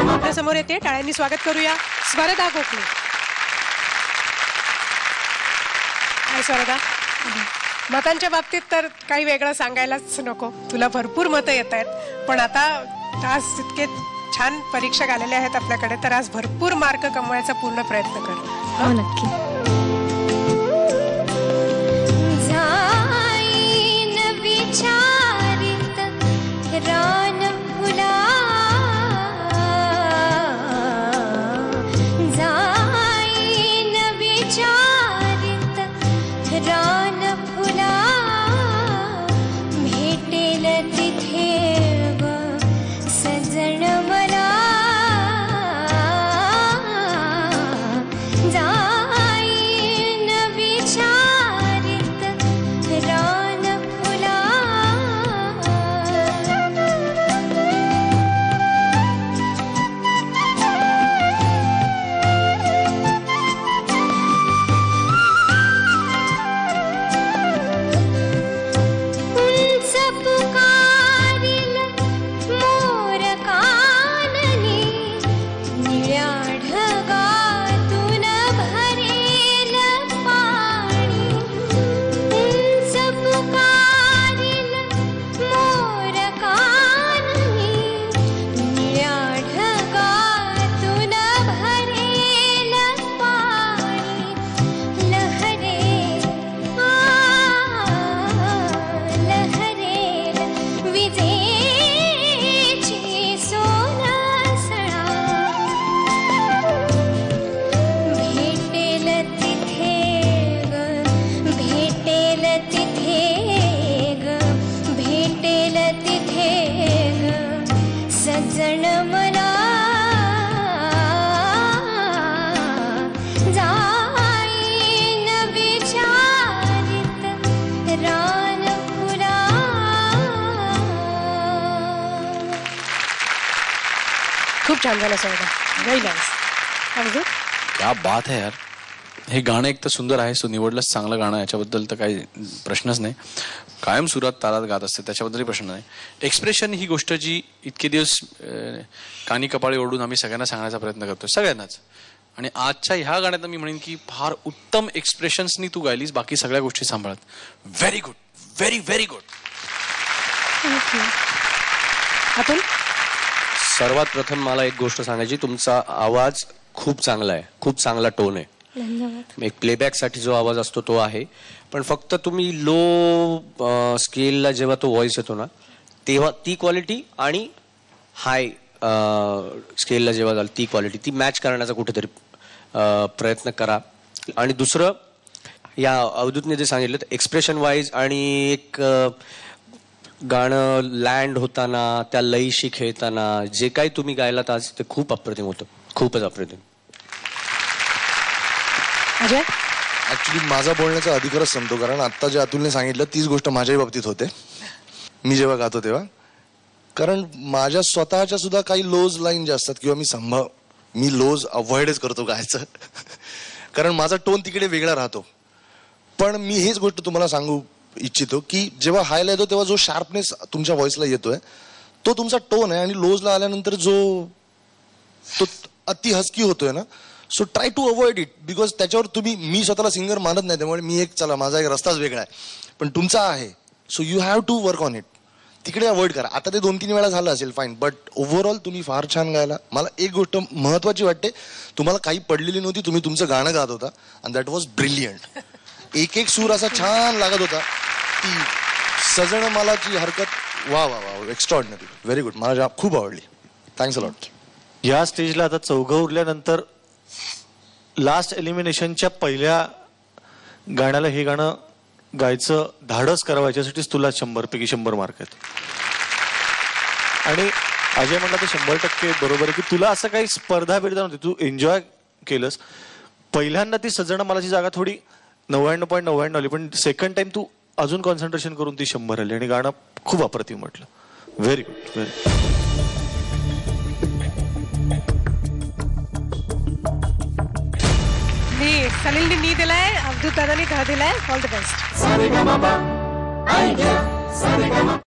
आपल्या समोर येते, टाळ्यांनी स्वागत करूया स्वरदा गोखले. हाय स्वरदा. मतांच्या बाबतीत तर काही वेगळं सांगायलाच नको, तुला भरपूर मतं येत आहेत, पण आता आज इतके छान परीक्षक आलेले आहेत आपल्याकडे, तर आज भरपूर मार्क कमवायचा पूर्ण प्रयत्न कर. हो नक्की. खूप छान झालं स्वरदा. Very nice. अगदी क्या बात है यार. हे गाणं एक तर सुंदर आहे, सो निवडलंच चांगलं गाणं, याच्याबद्दल तर काही प्रश्नच नाही. कायम सुरात तालात गात असते, त्याच्याबद्दलही प्रश्न नाही. एक्सप्रेशन ही गोष्ट जी इतके दिवस कानी कपाळी ओढून आम्ही सगळ्यांना सांगण्याचा प्रयत्न करतो, सगळ्यांनाच, आणि आजच्या ह्या गाण्यात मी म्हणेन की फार उत्तम एक्सप्रेशन्सनी तू गायलीस, बाकी सगळ्या गोष्टी सांभाळत. Very good, very very good. Atul, सर्वात प्रथम मला एक गोष्ट सांगायची, तुमचा आवाज खूप चांगला आहे, खूप चांगला टोन आहे. धन्यवाद. एक प्लेबॅक साठी जो आवाज असतो तो आहे, पण फक्त तुम्ही लो स्केलला जेव्हा तो व्हॉइस येतो ना, तेव्हा ती क्वालिटी आणि हाय स्केलला जेव्हा झालं ती क्वालिटी, ती मॅच करण्याचा कुठेतरी प्रयत्न करा. आणि दुसरं, या अवधूतने जे सांगितलं एक्सप्रेशन वाईज, आणि एक गाणं लँड होताना त्या लयीशी खेळताना जे काही तुम्ही गायलात आज, ते खूप अप्रतिम होतं, खूपच अप्रतिम. अजय. ऍक्च्युली माझा बोलण्याचा अधिकारच संपतो, कारण आता जे अतुलने सांगितलं तीच गोष्ट माझ्याही बाबतीत होते मी जेव्हा गातो तेव्हा. कारण माझ्या स्वतःच्या सुद्धा काही लोज लाईन जे असतात, किंवा मी लोज अवॉइडच करतो गायचं कारण माझा टोन तिकडे वेगळा राहतो. पण मी हेच गोष्ट तुम्हाला सांगू इच्छितो की जेव्हा हायला येतो तेव्हा जो शार्पनेस तुमच्या व्हॉइसला येतोय तो तुमचा टोन आहे, आणि लोजला आल्यानंतर तो अति हस्की होतोय ना, so try to avoid it, because त्याच्यावर मी स्वतःला सिंगर मानत नाही, त्यामुळे मी चला माझा एक रस्ताच वेगळा आहे, पण तुमचा आहे, so you have to work on it. तिकडे अवॉइड करा. आता ते 2-3 वेळा झालं असेल फाईन, बट ओव्हरऑल तुम्ही फार छान गायला. मला एक गोष्ट महत्वाची वाटते, तुम्हाला काही पडलेली नव्हती, तुम्ही तुमचं गाणं गात होता, अँड दॅट वॉज ब्रिलियंट. एक सूर असा छान लागत होता, ती सजण मालाची हरकत, वा वा वा, एक्स्ट्रॉर्डिनरी, व्हेरी गुड, मला खूप आवडली. Thanks a lot. या स्टेजला आता चौघं उरल्यानंतर लास्ट एलिमिनेशनच्या पहिल्या गाण्याला हे गाणं गायचं धाडस करावं, याच्यासाठीच तुला 100 पैकी 100 मार्क आहेत. आणि अजय म्हणला ते 100% बरोबर आहे की तुला असं काही स्पर्धा बिर्धा नव्हती, तू एन्जॉय केलंस. पहिल्यांदा ती सजण मालाची जागा थोडी 99.99 आली, पण सेकंड टाइम तू अजून कॉन्सन्ट्रेशन करून ती 100 आली, आणि गाणं खूप अप्रतिम म्हटलं. Very good, very. सलीलनी नी दिलाय, अब्दुल दादानी धा दिलाय. All the best.